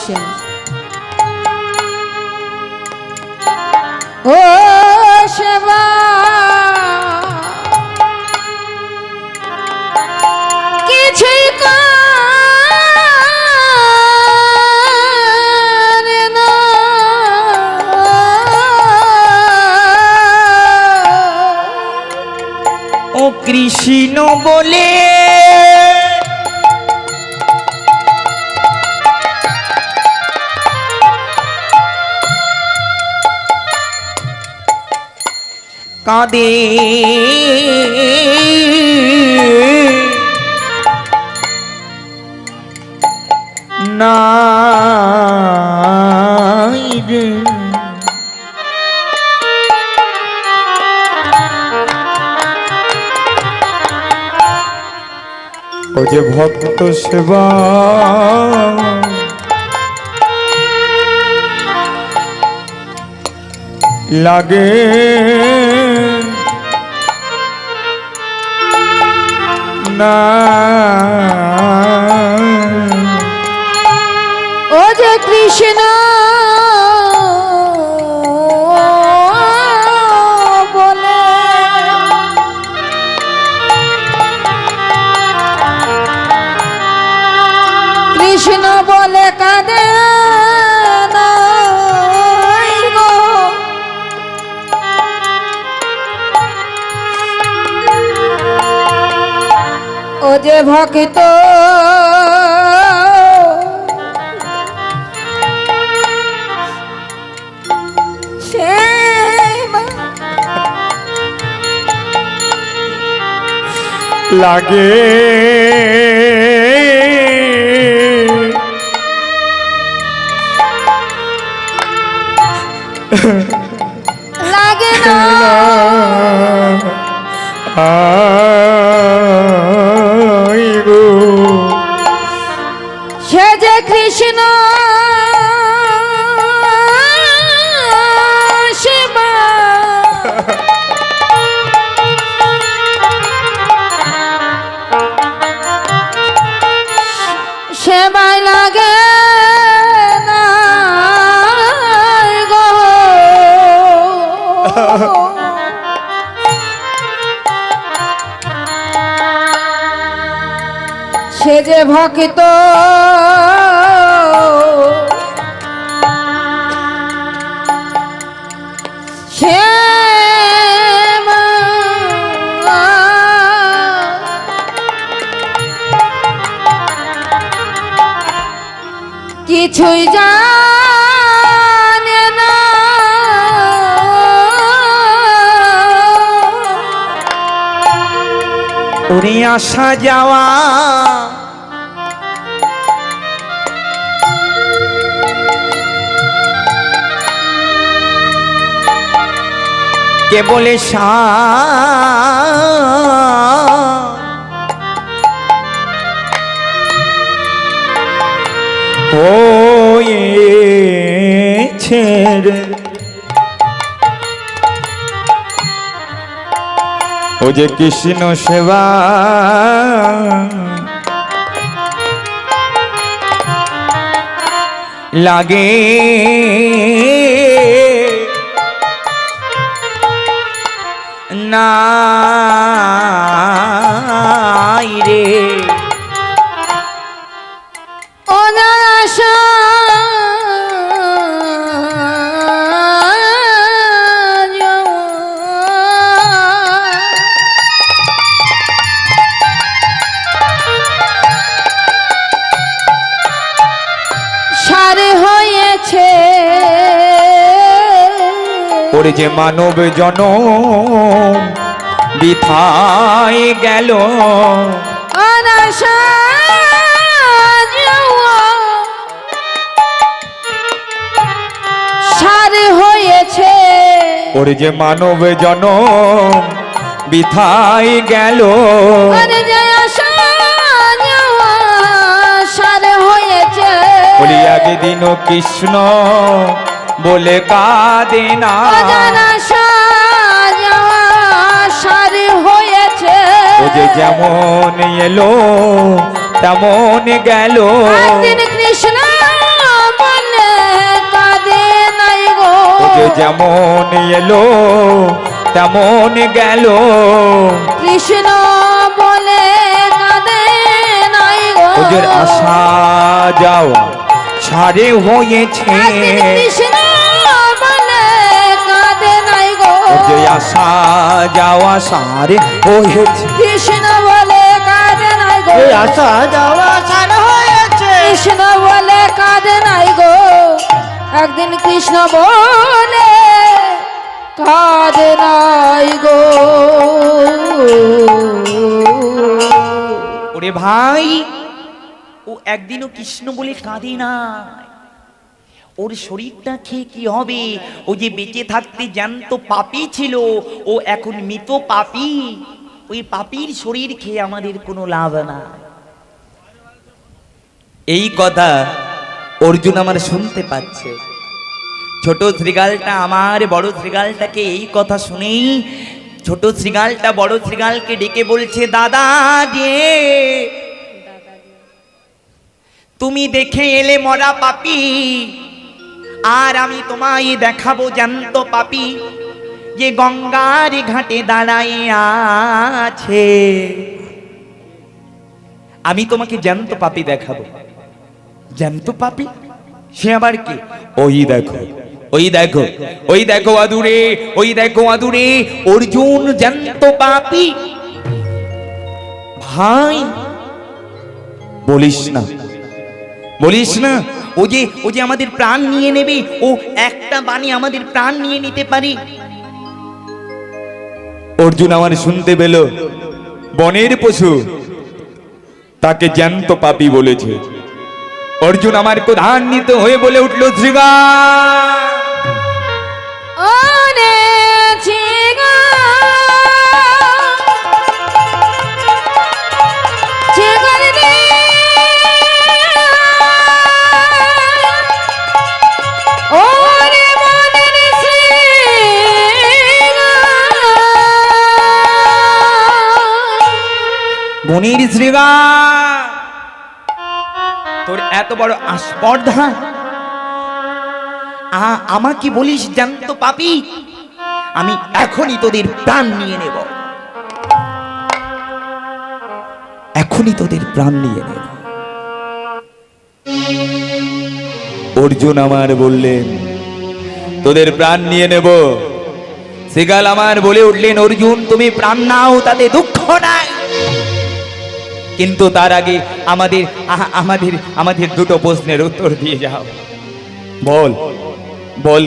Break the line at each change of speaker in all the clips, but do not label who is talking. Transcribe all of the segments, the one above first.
ভালোবাসেন। ও সেবা কিছুই করে না,
ও কৃষ্ণ বলে কাঁদে নাই রে, ও যে ভক্ত সেবা লাগে না,
ও যে কৃষ্ণ বলে কৃষ্ণ বলে কাঁদে না গো, ও যে ভক্ত
লাগে
লাগে না,
আই গো,
সে যে কৃষ্ণ সেবা সেবায় লাগে না গো, সে যে ভক্ত সে কিছুই জানে না,
ওরে আসা যাওয়া কেবল হয়েছে রে, ও যে কৃষ্ণ সেবা লাগে নাই রে,
অনাশা সারে হয়েছে,
ওরে যে মানব জনম বিথায় গেল,
অনাশা সারে হয়েছে,
ওরে যে মানব জনম বিথায় গেল,
আরে যে আশা সারে হয়েছে,
বলি একদিন কৃষ্ণ বলে কাঁদে না,
সারে হয়েছে,
ও যে যেমন এলো তেমন গেল,
একদিন কৃষ্ণ
যেমন এলো তেমন গেল।
কৃষ্ণ বলে কাঁদে নাই গো।
ওদের আসা যাওয়া ছাড়ে হয়েছে।
একদিন কৃষ্ণ বলে কাঁদে নাই গো।
ওদের আসা যাওয়া সারে হয়েছে।
কৃষ্ণ বলে কাঁদে নাই গো।
এই আসা যাওয়া সারা হয়েছে।
কৃষ্ণ বলে কাঁদে নাই গো। একদিন কৃষ্ণ বলে কাঁদে নাই গো।
ওরে ভাই, ও একদিনও কৃষ্ণ বলে কাঁদে না। ওর শরীরটা খেয়ে কি হবে? ও যে বেঁচে থাকতে জ্যান্ত পাপী ছিল, ও এখন মৃত পাপী। ওই পাপীর শরীর খেয়ে আমাদের কোনো লাভ না। এই কথা অর্জুন আমার শুনতে পাচ্ছে। ছোট শ্রীগালটা আমার বড় শ্রীগালটাকে এই কথা শুনেই ছোট শ্রীগালটা বড় শ্রীগালকে ডেকে বলছে, দাদা রে, তুমি দেখে এলে মরা পাপী, আর আমি তোমায় দেখাবো জ্যান্ত পাপী, যে গঙ্গার ঘাটে দাঁড়ায় আছে। আমি তোমাকে জ্যান্ত পাপী দেখাবো। জ্যান্ত পাপী? সে আবার কি?
ওই দেখো,
ওই দেখো, ওই দেখো আদুরে, ওই দেখো আদুরে, অর্জুন জ্যান্ত পাপী। ভাই
বলিস না,
বলিস না, ও যে আমাদের প্রাণ নিয়ে নেবে। ও একটা বাণী আমাদের প্রাণ নিয়ে নিতে পারি।
অর্জুন আমার শুনতে পেল বনের পশু তাকে জ্যান্ত পাপী বলেছে। অর্জুন আমার ক্রোধান্বিত হয়ে বলে উঠল, শ্রীগা
ওরে চিগা চিগর রে, ওরে মনের শ্রীগা।
বনির শ্রীগা, তোর এত বড় আস্পর্ধা, আমাকে বলিস জ্যান্ত পাপী? আমি এখনই তোদের প্রাণ নিয়ে নেব, এখনই তোদের প্রাণ নিয়ে নেব।
অর্জুন আমার বললেন, তোদের প্রাণ নিয়ে নেব। শ্রীগাল আমার বলে উঠলেন, অর্জুন তুমি প্রাণ নাও, তাতে দুঃখ নাই, কিন্তু তার আগে আমাদের আমাদের আমাদের দুটো প্রশ্নের উত্তর দিয়ে যাও। বল বল,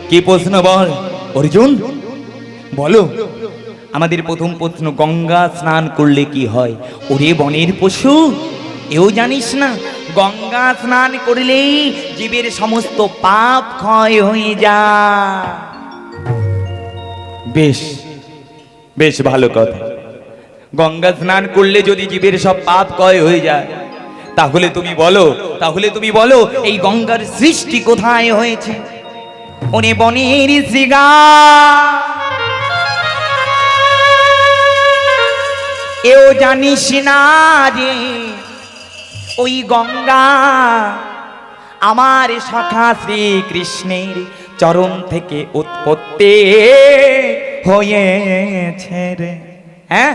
কি প্রশ্ন বল
অর্জুন বলো। আমাদের প্রথম প্রশ্ন, গঙ্গা স্নান করলে কি হয়? ওরে বনের পশু, এও জানিস না গঙ্গা স্নান করলেই জীবের সমস্ত পাপ ক্ষয় হয়ে যায়।
বেশ বেশ ভালো কথা। গঙ্গা স্নান করলে যদি জীবের সব পাপ ক্ষয় হয়ে যায়, তাহলে তুমি বলো
এই গঙ্গার সৃষ্টি কোথায় হয়েছে? ওরে বনের শ্রীগা, এও জানিস না রে, ওই গঙ্গা আমার সখা শ্রীকৃষ্ণের চরণ থেকে উৎপত্তি হয়েছে রে। হ্যাঁ,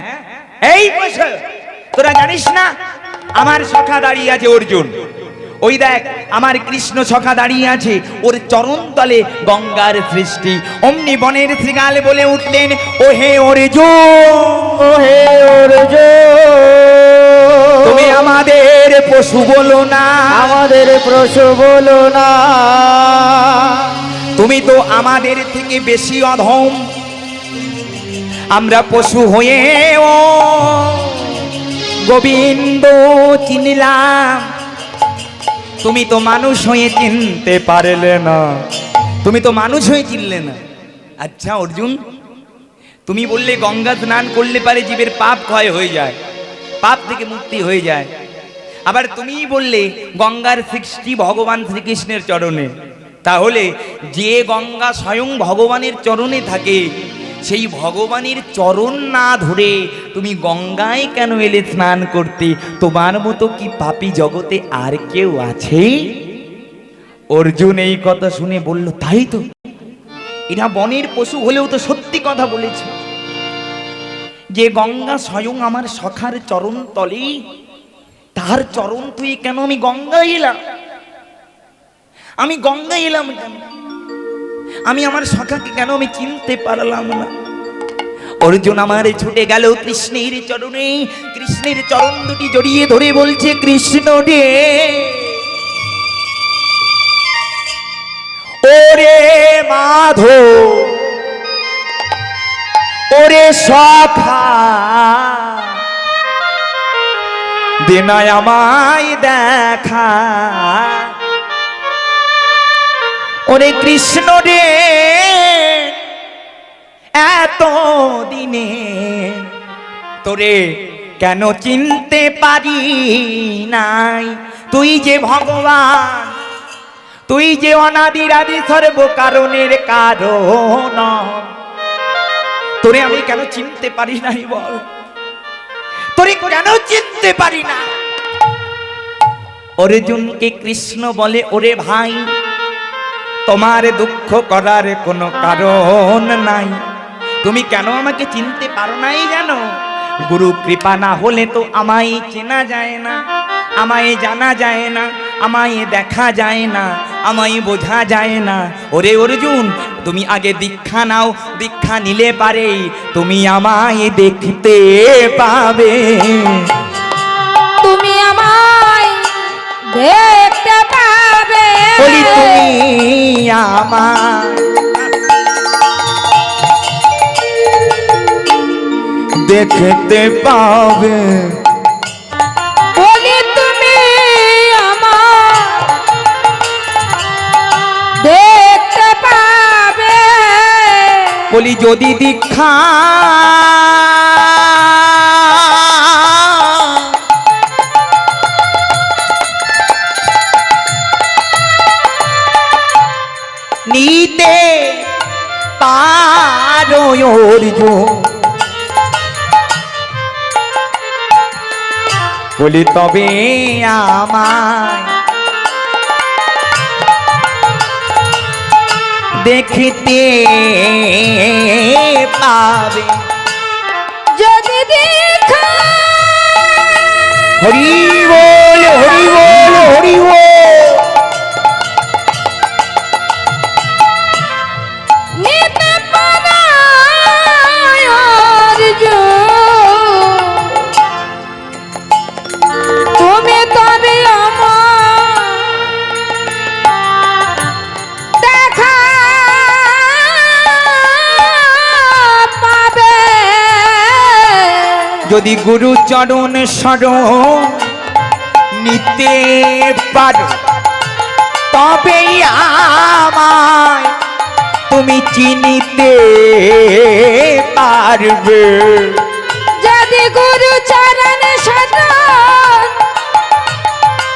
এই বছর তোরা জানিস না আমার সখা দাঁড়িয়ে আছে অর্জুন। ওই দেখ আমার কৃষ্ণ সখা দাঁড়িয়ে আছে, ওর চরণ তলে গঙ্গার সৃষ্টি। অমনি বনের শ্রীগাল বলে উঠলেন, ও হে অর্জুন,
ও হে অর্জুন,
তুমি আমাদের পশু বলো না,
আমাদের পশু বলো না,
তুমি তো আমাদের থেকে বেশি অধম। আমরা পশু হয়েও গোবিন্দ চিনলাম, তুমি তো মানুষ হয়ে চিনতে পারলে না, তুমি তো মানুষ হয়ে চিনলে না। আচ্ছা অর্জুন, তুমি বললে গঙ্গা স্নান করলে পারে জীবের পাপ ক্ষয় হয়ে যায়, পাপ থেকে মুক্তি হয়ে যায়। আবার তুমি বললে গঙ্গার সৃষ্টি ভগবান শ্রীকৃষ্ণের চরণে। তাহলে যে গঙ্গা স্বয়ং ভগবানের চরণে থাকে, সেই ভগবানের চরণ না ধরে তুমি গঙ্গায় কেন এলে স্নান করতে? তোমার মতো কি পাপী জগতে আর কেউ আছে? অর্জুন এই কথা শুনে বলল, তাই তো, এরা বনের পশু হলেও তো সত্যি কথা বলেছে যে গঙ্গা স্বয়ং আমার সখার চরণ তলে, তার চরণ তুই কেন? আমি গঙ্গা এলাম, আমি গঙ্গা এলাম কেন? আমি আমার সখাকে কেন আমি চিনতে পারলাম না? অর্জুন আমার ছুটে গেল কৃষ্ণের চরণে, কৃষ্ণের চরণ দুটি জড়িয়ে ধরে বলছে, কৃষ্ণ রে ওরে মাধো, ওরে সখা, দিনায় আমায় দেখা। ওরে কৃষ্ণ রে এত দিনে তোরে কেন চিনতে পারি নাই? তুই যে ভগবান, তুই যে অনাদির আদি সর্ব কারণের কারণ, তোরে আমি কেন চিনতে পারি নাই বল? তোরে কেন চিনতে পারি না? অর্জুনকে কৃষ্ণ বলে, ওরে ভাই তোমার দুঃখ করার কোনো কারণ নাই। তুমি কেন আমাকে চিনতে পারো নাই জানো? গুরু কৃপা না হলে তো আমায় চেনা যায় না, আমায় জানা যায় না, আমায় দেখা যায় না, আমায় বোঝা যায় না। ওরে অর্জুন তুমি আগে দীক্ষা নাও, দীক্ষা নিলে পারে তুমি আমায় দেখতে পাবে।
তুমি আমায় দেখতে পাবে।
বলি তুমি আমায় দেখতে পাবে।
বলি তুমি আমায় দেখতে পাবে।
বলি যদি দীক্ষা নিতে পারো অর্জুন, বলি তবে আমায় দেখতে পাবে।
যদি দেখা
হরি বল, হরি বল, হরি বল।
নিতে পারো অর্জুন, তুমি তবে আমার দেখা পাবে।
যদি গুরু চরণ শরণ নিতে পারো তবেই আমায় তুমি চিনিতে পারবে।
যদি গুরু চরণ শরণ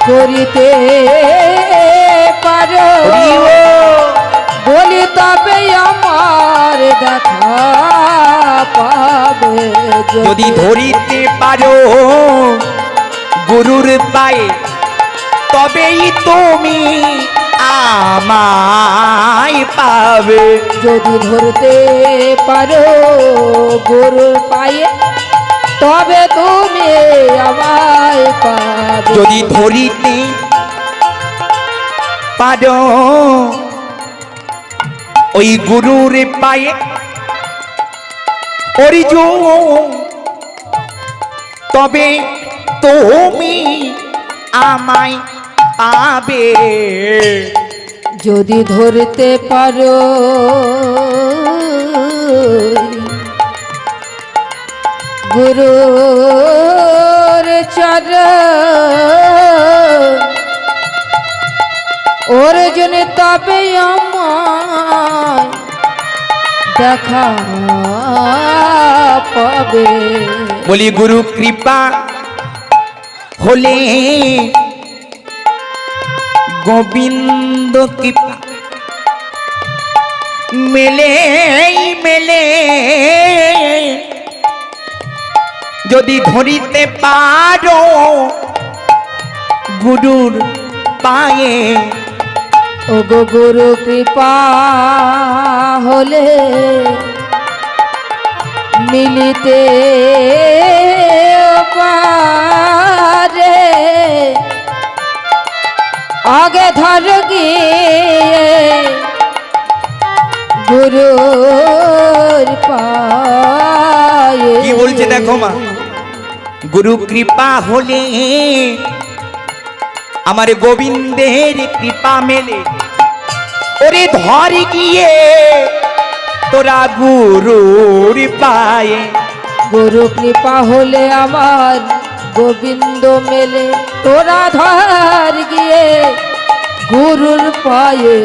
করিতে পারো,
হরি বল।
বলি তবে আমার দেখা পাবে।
যদি ধরিতে পারো গুরুর পায়ে তবেই তুমি আমায় পাবে।
যদি ধরতে পারো গুরুর পায়ে তবে তুমি আমায় পাবে।
যদি ধরিতে পারো ওই গুরুর পায়ে অর্জুন তবে তুমি আমায় পাবে।
যদি ধরতে পারো গুরুর চরণ অর্জুন তবে আমায় দেখা পাবে।
বলি গুরু কৃপা হলে গোবিন্দ কৃপা মেলে মেলে, যদি ধরিতে পারো গুরুর পায়ে
ওগো গুরু কৃপা হলে মিলিতে পারে আগে ধর গিয়ে গুরুর পায়ে।
কি বলছে দেখো মা, গুরু কৃপা হলে আমার গোবিন্দের কৃপা মেলে, ওরে ধর গিয়ে তোরা গুরুর পায়ে।
গুরু কৃপা হলে আমার গোবিন্দ মেলে, তোরা ধর গিয়ে গুরুর পায়ে।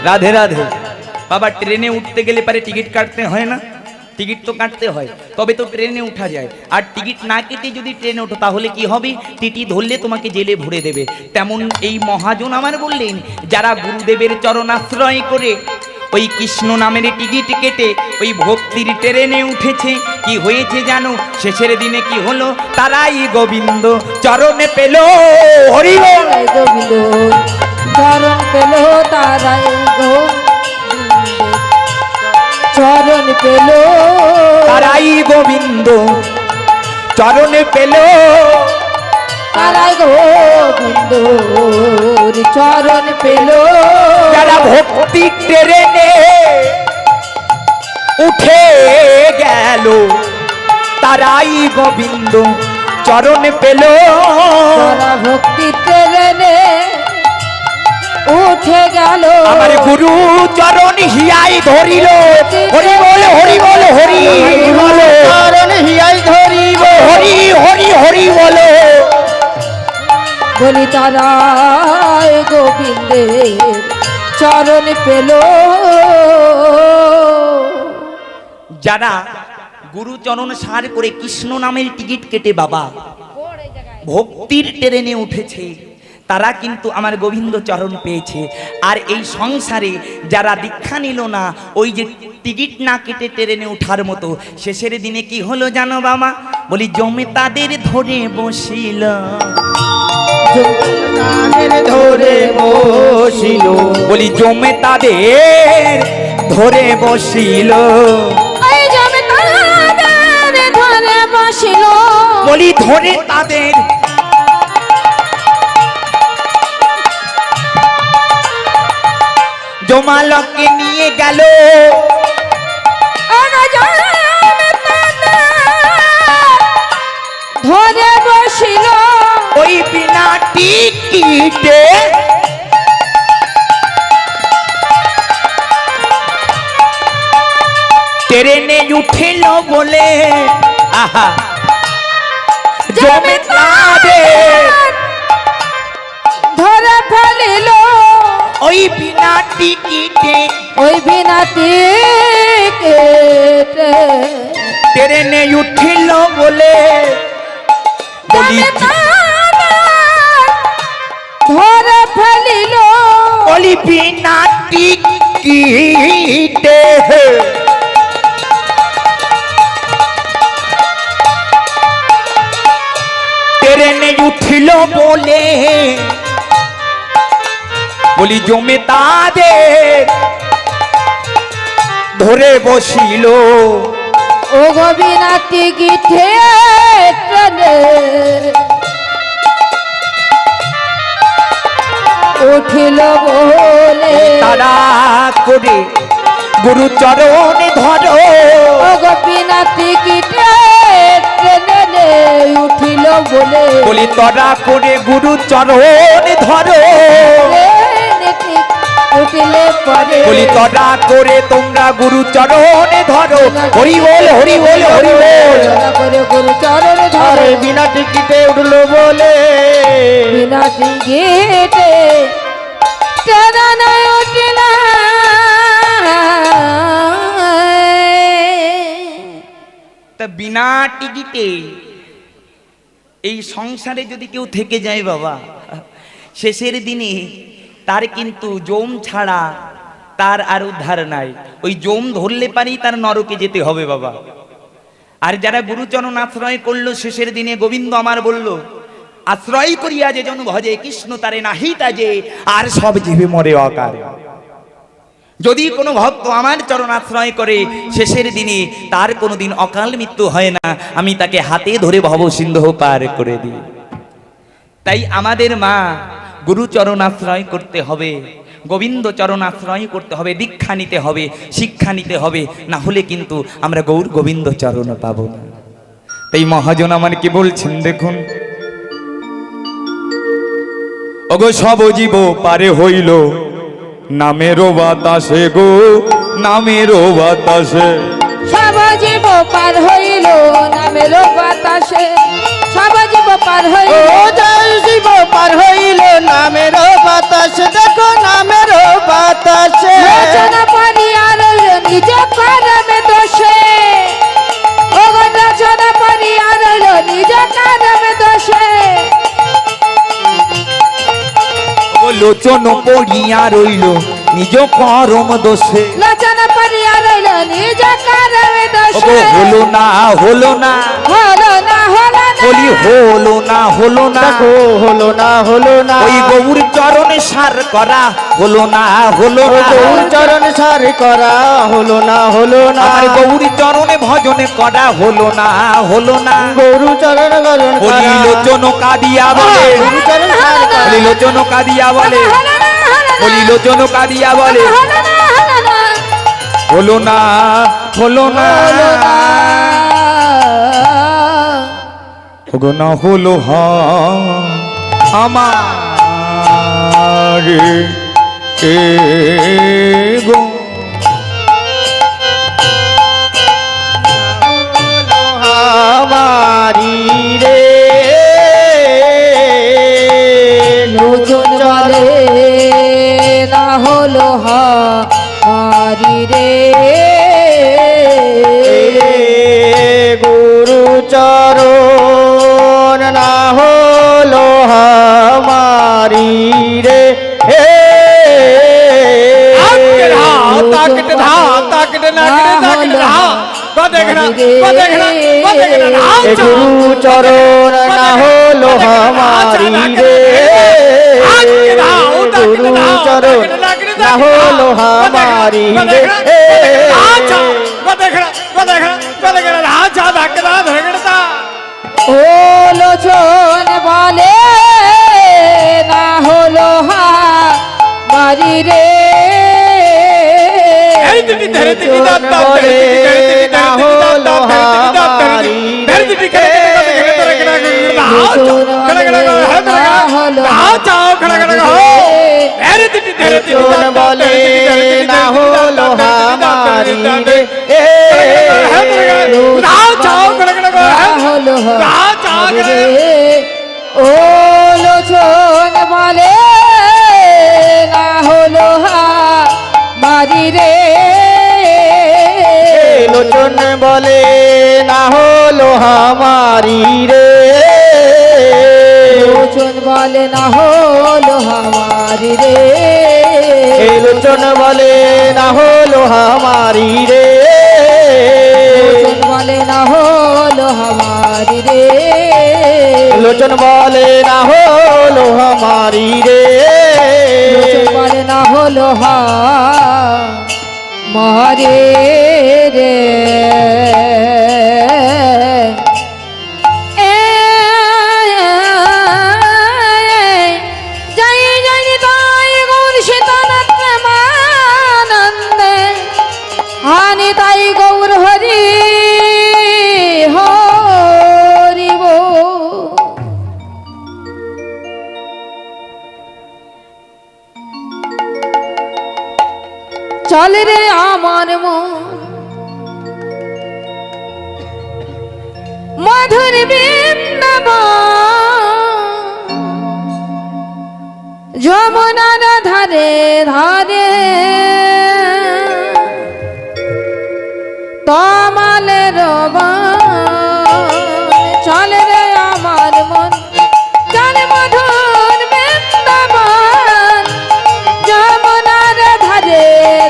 রাধে রাধে। বাবা ট্রেনে উঠতে গেলে পারে টিকিট কাটতে হয় না? টিকিট তো কাটতে হয়, তবে তো ট্রেনে উঠা যায়। আর টিকিট না কেটে যদি ট্রেনে ওঠো তাহলে কি হবে? টিটি ধরলে তোমাকে জেলে ভরে দেবে। তেমন এই মহাজন আমার বললেন, যারা গুরুদেবের চরণাশ্রয় করে ওই কৃষ্ণ নামের টিকিট কেটে ওই ভক্তির ট্রেনে উঠেছে, কি হয়েছে জানো? শেষের দিনে কি হলো? তারাই গোবিন্দ চরণে পেল। হরি বল।
তারাই গোবিন্দ চরণ পেল, তারাই গোবিন্দ চরণ পেল,
তারাই গোবিন্দ চরণে পেল।
তারাই গোবিন্দ চরণ পেল।
যারা ভক্তি ট্রেনে উঠে গেল, তারাই গোবিন্দ চরণ পেল।
যারা ভক্তি ট্রেনে উঠে গেল,
আমার গুরু চরণ হিয়াই ধরিল। হরি বল হরি বল হরি বল,
চরণ হিয়াই ধরিব।
হরি হরি হরি বল।
বলি তারাই গোবিন্দের চরণ পেল।
যারা গুরু চরণ সার করে কৃষ্ণ নামের টিকিট কেটে বাবা ভক্তির ট্রেনে উঠেছে, তারা কিন্তু আমার গোবিন্দ চরণ পেয়েছে। আর এই সংসারে যারা দীক্ষা নিল না, ওই যে টিকিট না কেটে ট্রেনে ওঠার মতো, শেষের দিনে কি হলো জানো বাবা? বলি জমে তাদের ধরে বসিল,
তাদের ধরে বসিল।
বলি জমে তাদের ধরে বসিল,
ওই জমে তাদের ধরে বসিল,
বলি ধরে তাদের জমালকে নিয়ে গেল।
ধরে বসিল,
ওই বিনা টিকিটে ট্রেনে উঠিল বলে, আহা জমে তাদের
ধরে ফেলিল,
ওই বিনা টিকিটে
ওই বিনা টিকিটে
ট্রেনে উঠিল বলে, বলি
ধরে ফেলিল,
বলি বিনা টিকিটে ট্রেনে উঠিল বলে, বলি জমে তাদের ধরে বসিল।
ও গো বিনা টিকিটে ট্রেনে উঠিল বলে,
তারা করে গুরু চরণে ধরো।
ও গো বিনা টিকিটে ট্রেনে উঠিল বলে,
বলি তরা করে গুরু চরণে ধরো।
ট্রেনে ঠিক উঠিলে পরে,
বলি তরা করে তোমরা গুরু চরণে ধরো। হরি বল হরি বল হরি বল।
ধরা করে গুরু চরণ
আরে
ধরে,
বিনা টিকিটে উঠলো বলে।
বিনা টিকিটে ট্রেনে উঠিল।
তা বিনা টিকিটে এই সংসারে যদি কেউ থেকে যায় বাবা, শেষের দিনে তার কিন্তু জম ছাড়া তার আর উদ্ধার নাই। ওই জম ধরলে পারেই তার নরকে যেতে হবে বাবা। আর যারা গুরুচরণ আশ্রয় করলো, শেষের দিনে গোবিন্দ আমার বলল, আশ্রয় করিয়া যে জন ভজে কৃষ্ণ তারে নাহি তাজে, আর সব জীবে মরে অকারে। যদি কোনো ভক্ত আমার চরণ আশ্রয় করে শেষের দিনে তার কোনোদিন অকাল মৃত্যু হয় না, আমি তাকে হাতে ধরে ভব সিন্ধু পার করে দিই। তাই আমাদের মা গুরুচরণ আশ্রয় করতে হবে, গোবিন্দ চরণ আশ্রয় করতে হবে, দীক্ষা নিতে হবে, শিক্ষা নিতে হবে, না হলে কিন্তু আমরা গৌর গোবিন্দ চরণ পাবো না। তাই মহাজন আমার কি বলছেন দেখুন,
ওগো সব জীব পারে হইল নামেরও বাতাসে গো, নামেরও বাতাসে।
সব জীব পার হইল নামের বাতাসে, সব জীব পার হইল।
ও জয় শিব পার হইল নামের বাতাস, দেখো নামের বাতাসে।
লোচন পারিয়া রইল নিজ কর্মে দোষে, ও গো লোচন পারিয়া রইল নিজ কর্মে দোষে।
ও লোচন পড়িয়া রইল নিজ করম দোষে।
লোচন পারিয়া রইল নিজ কর্মে
ওগো
দোষে।
হলো না হলো না,
হলো না হলো না,
বলি হলো না হলো না,
দেখো হলো না হলো না,
ওই গৌর চরণে সার করা হলো না হলো না,
গৌর চরণ সার করা হলো না হলো না,
আমার গৌর চরণে ভজনে করা হলো না হলো না।
গৌর চরণ গরণ
বলি
করা,
লোচন কাদিয়া বলে,
গৌর চরণ সার করা,
বলি লোচন কাদিয়া বলে,
হলো না হলো না,
বলি লোচন কাদিয়া বলে,
হলো না হলো না,
হলো না হলো না,
হলো না।
ওগো না হলো আমার এ গো,
আমারি রে
লোচন বলে না হলো হারি রে,
গুরু চরণ না হলো আমারি রে। গুরু চরণ না হলো আমারি রে, গুরু চরণ না হলো আমারি রে।
ও লোচন বলে না হলো হারি রে,
লোচন বলে না হলো আমারি রে,
লোচন বলে না হলো
লোচন বলে না হলো আমারি রে,
হলো হারি রে। ও লোচন বলে না হলো হারি রে,
লোচন বলে না হলো আমারি রে,
লোচন বলে না হলো হারি রে,
লোচন বলে না হলো আমারি রে,
লোচন বলে না হলো হারি রে,
লোচন বলে না হলো আমারি রে,
লোচন বলে না হলো মারে রে। জয় জয় তাই গৌর শীতনাথ প্রেমানন্দে, হানি তাই গৌর হরি হরি বল। চল রে আমার মন মধুর বৃন্দাবন, যমুনার ধারে ধারে তমালের বন। চল রে আমার মন চল মধুর বৃন্দাবন, যমুনার ধারে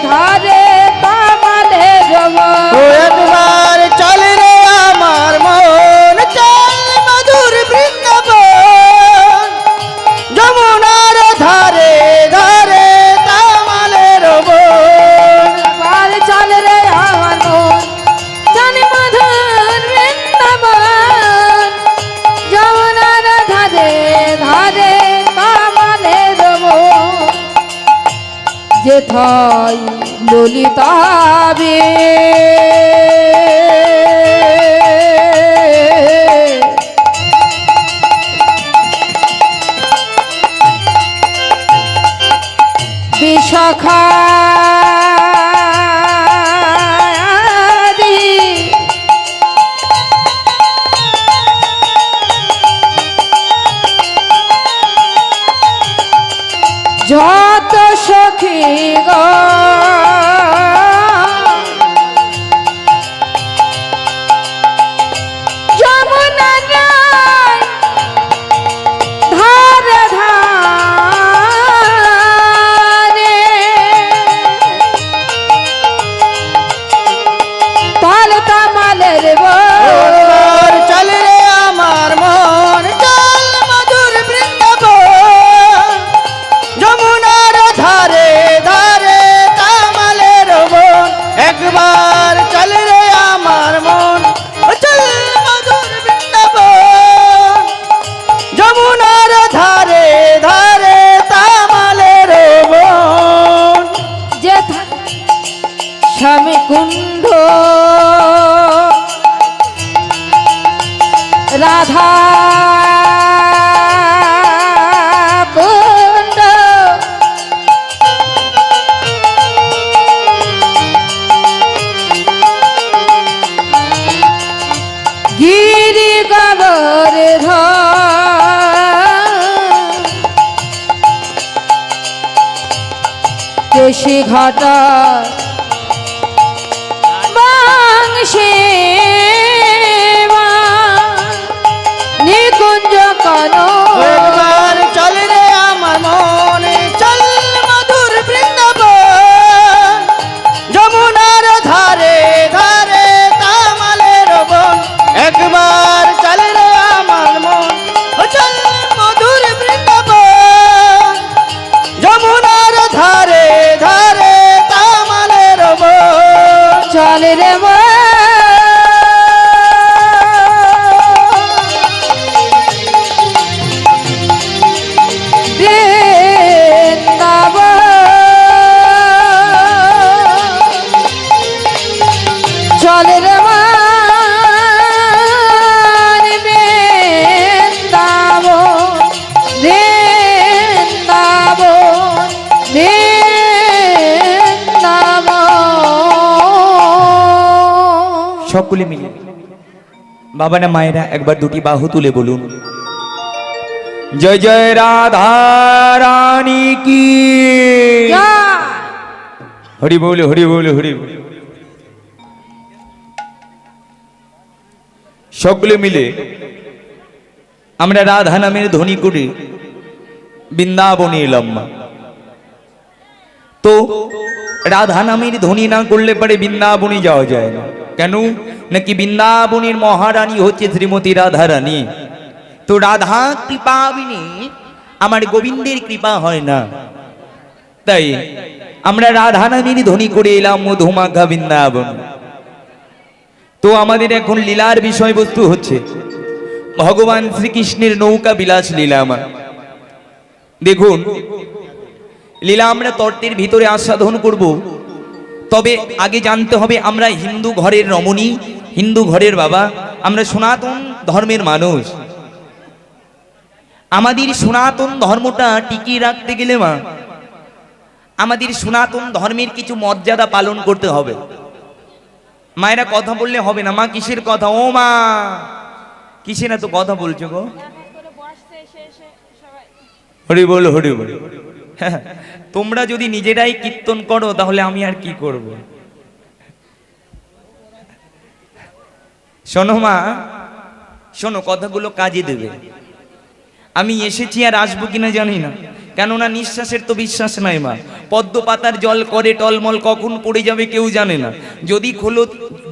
ধারে তমালের বন।
ও একবার চল রে আমার মন, চল মধুর বৃন্দাবন,
যেথায় ললিতাবে বিশাখা যত সখী গো যমুনা ধারে ধারে তাল তামালের
ওর চল রে আমার মন চল মধুর বৃন্দাবন যমুনার ধারে ধারে তামালের বন একবার চল রে আমার মন চল মধুর বৃন্দাবন যমুনার ধারে ধারে তামালের বন
যেথা স্বামী কুণ্ড রাধা কুণ্ড গিরি গগর কেশি ঘাটা বাংশে নিকুঞ্জ কন
একবার চল রে আমার মনে চল মধুর বৃন্দাবন যমুনার ধারে ধারে তামালের বন একবার চল রে আমার মন চল মধুর বৃন্দাবন যমুনার ধারে ধারে তামালের বন
চল রে চল রে
সকলে মিলে বাবা না মায়েরা একবার দুটি বাহু তুলে বলুন জয় জয় রাধা রানী কি হরি বল হরি বল হরি বল। সকলে মিলে আমরা রাধা নামের ধ্বনি করে বৃন্দাবনে এলাম। তো রাধা নামের ধ্বনি না করলে পরে বৃন্দাবনে যাওয়া যায় না। কেন? নাকি বৃন্দাবনের মহারানী হচ্ছে শ্রীমতী রাধা রানী। তো রাধা কৃপা বিনে আমার গোবিন্দের কৃপা হয় না। তাই আমরা রাধা নামের ধ্বনি করে এলাম মধুমাখা বৃন্দাবন। তো আমাদের এখন লীলার বিষয়বস্তু হচ্ছে ভগবান শ্রীকৃষ্ণের নৌকা বিলাস লীলা। আমার দেখুন লীলা আমরা তর্তের ভিতরে আস্বাদন করব। তবে আগে জানতে হবে আমরা হিন্দু ঘরের রমণী, হিন্দু ঘরের বাবা, আমরা সনাতন ধর্মের মানুষ। আমাদের সনাতন ধর্মটা টিকিয়ে রাখতে গেলে মা আমাদের সনাতন ধর্মের কিছু মর্যাদা পালন করতে হবে। মায়েরা কথা বললে হবে না। মা কিসের কথা? ও মা কিসে না তো কথা বলছো গো? হরি বল হরি বল। তোমরা যদি নিজেরাই কীর্তন করো তাহলে আমি আর কি করব? শোনো মা, শোনো, কথাগুলো কাজে দেবে। আমি এসেছি আর আসবো কিনা জানি না, কেননা নিঃশ্বাসের তো বিশ্বাস নাই মা। পদ্ম পাতার জল করে টলমল, কখন পড়ে যাবে কেউ জানে না।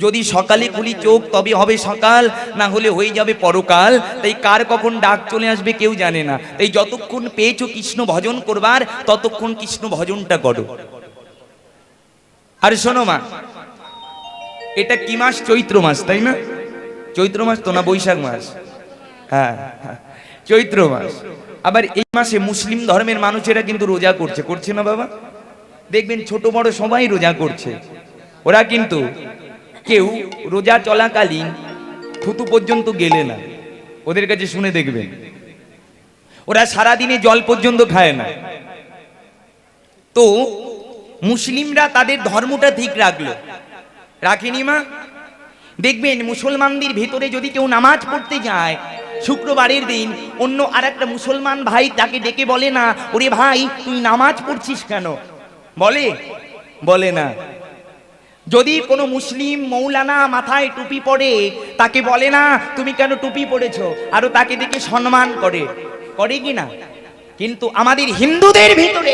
যদি সকালে খুলি চোখ তবে হবে সকাল, না হলে হয়ে যাবে পরকাল। তাই কার কখন ডাক চলে আসবে কেউ জানে না। তাই যতক্ষণ পেয়েছো কৃষ্ণ ভজন করবার ততক্ষণ কৃষ্ণ ভজনটা করো। আর শোনো মা, এটা কি মাস? চৈত্র মাস, তাই না? চৈত্র মাস তো না বৈশাখ মাস? হ্যাঁ চৈত্র মাস। আবার এই মাসে মুসলিম ধর্মের মানুষেরা কিন্তু রোজা করছে, করছে না বাবা? দেখবেন ছোট বড় সবাই রোজা করছে, ওরা কিন্তু কেউ রোজা চলাকালীন থুতু পর্যন্ত গেলে না। ওদের কাছে শুনে দেখবেন, ওরা সারাদিনে জল পর্যন্ত খায় না। তো মুসলিমরা তাদের ধর্মটা ঠিক রাখলো, রাখেনি মা? দেখবেন মুসলমানদের ভেতরে যদি কেউ নামাজ পড়তে যায় শুক্রবারের দিন, অন্য আর একটা মুসলমান ভাই তাকে ডেকে বলে না, ওরে ভাই তুই নামাজ পড়ছিস কেন? বলে? বলে না। যদি কোনো মুসলিম মৌলানা মাথায় টুপি পরে তাকে বলে না তুমি কেন টুপি পড়েছো, আরো তাকে দেখে সম্মান করে, করে কি না? কিন্তু আমাদের হিন্দুদের ভিতরে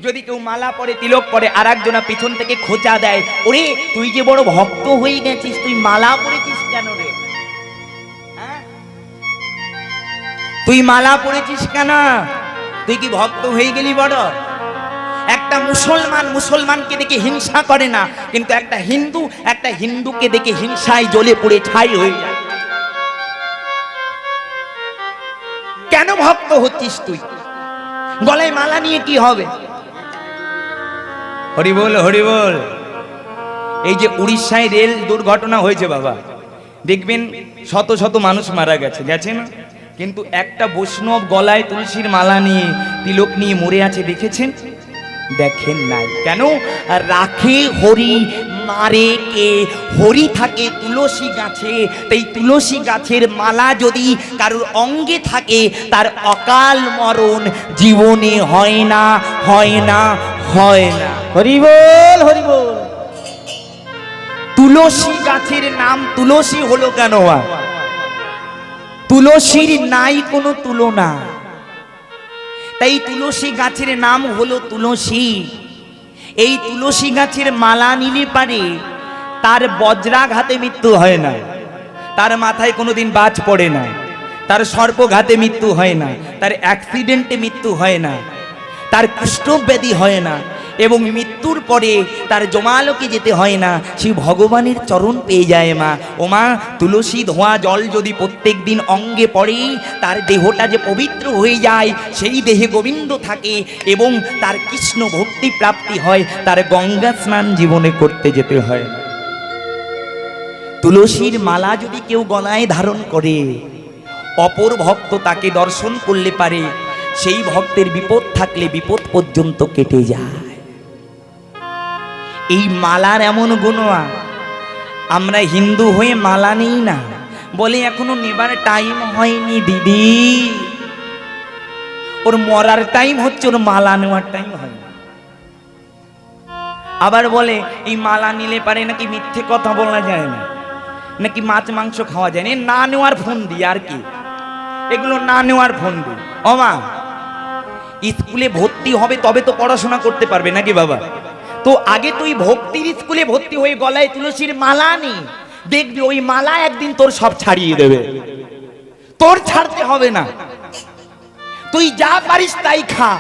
যদি কেউ মালা পরে, তিলক পরে, আর একজনা পিছন থেকে খোঁচা দেয়, ওরে তুই যে বড় ভক্ত হয়ে গেছিস, তুই মালা পরেছিস কেন রে? হ্যাঁ? তুই মালা পরেছিস কেন? তুই কি ভক্ত হয়ে গেলি বড়? একটা মুসলমান মুসলমানকে দেখে হিংসা করে না, কিন্তু একটা হিন্দুকে দেখে হিংসায় জ্বলে পুড়ে ছাই হয়ে যায়। কেন ভক্ত হচ্ছিস তুই? গলায় মালা নিয়ে কি হবে? হরি বল, হরি বল। এই যে উড়িষ্যায় রেল দুর্ঘটনা হয়েছে বাবা, দেখবেন শত শত মানুষ মারা গেছে, গেছে না? কিন্তু একটা বৈষ্ণব গলায় তুলসীর মালা নিয়ে, তিলক নিয়ে মরে আছে, দেখেছেন? দেখেন নাই। কেন? রাখে হরি, মারে কে? হরি থাকে তুলসী গাছে, তাই তুলসী গাছের মালা যদি কারোর অঙ্গে থাকে তার অকাল মরণ জীবনে হয় না, হয় না, হয় না।
হরি বল, হরি বল।
তুলসী গাছের নাম তুলসী হলো কেন? তুলসীর নাই কোনো তুলনা, তাই তুলসী গাছের নাম হলো তুলসী। এই তুলসী গাছের মালা নিলে পারে তার বজ্রাঘাতে মৃত্যু হয় না, তার মাথায় কোনোদিন বাজ পড়ে না, তার সর্পঘাতে মৃত্যু হয় না, তার অ্যাক্সিডেন্টে মৃত্যু হয় না, তার কুষ্ঠব্যাধি হয় না, এবং মৃত্যুর পরে তার জমালোকে যেতে হয় না, সে ভগবানের চরণ পেয়ে যায়। মা ও মা, তুলসী ধোয়া জল যদি প্রত্যেক দিন অঙ্গে পড়ে তার দেহটা যে পবিত্র হয়ে যায়, সেই দেহে গোবিন্দ থাকে এবং তার কৃষ্ণ ভক্তি প্রাপ্তি হয়, তার গঙ্গা স্নান জীবনে করতে যেতে হয়। তুলসীর মালা যদি কেউ গলায় ধারণ করে, অপর ভক্ত তাকে দর্শন করলে পারে সেই ভক্তের বিপদ থাকলে বিপদ পর্যন্ত কেটে যায়। এই মালার এমন গুণ, আমরা হিন্দু হয়ে মালা নেই না, বলে এখনো নেবার টাইম হয়নি দিদি। ওর মরার টাইম হচ্ছে, ওর মালা নেওয়ার টাইম হয়নি। আবার বলে এই মালা নিলে পারে নাকি মিথ্যে কথা বলা যায় না, নাকি মাছ মাংস খাওয়া যায় না, না নেওয়ার ফোন দিয়ে। আর কি এগুলো না নেওয়ার ফোন দিয়ে? ও মা, স্কুলে ভর্তি হবে তবে তো পড়াশোনা করতে পারবে নাকি বাবা? তো আগে তুই ভক্তির স্কুলে ভর্তি হয়ে গলায় তুলসীর মালা নি, দেখবি ওই মালা একদিন তোর সব ছাড়িয়ে দেবে, তোর ছাড়তে হবে না। তুই যা পারিস তাই খা,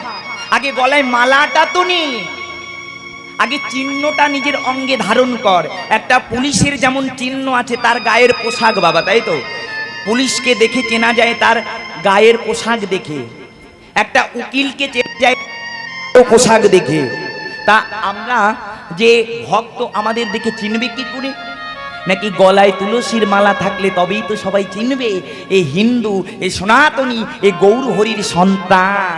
আগে গলায় মালাটা তো নি, আগে চিহ্নটা নিজের অঙ্গে ধারণ কর। একটা পুলিশের যেমন চিহ্ন আছে তার গায়ের পোশাক বাবা, তাই তো? পুলিশকে দেখে চেনা যায় তার গায়ের পোশাক দেখে, একটা উকিলকে চেনা যায় পোশাক দেখে। তা আমরা যে ভক্ত আমাদের দেখে চিনবে কি করে? নাকি গলায় তুলসীর মালা থাকলে তবেই তো সবাই চিনবে এই হিন্দু, এই সনাতনী, এই গৌর হরির সন্তান।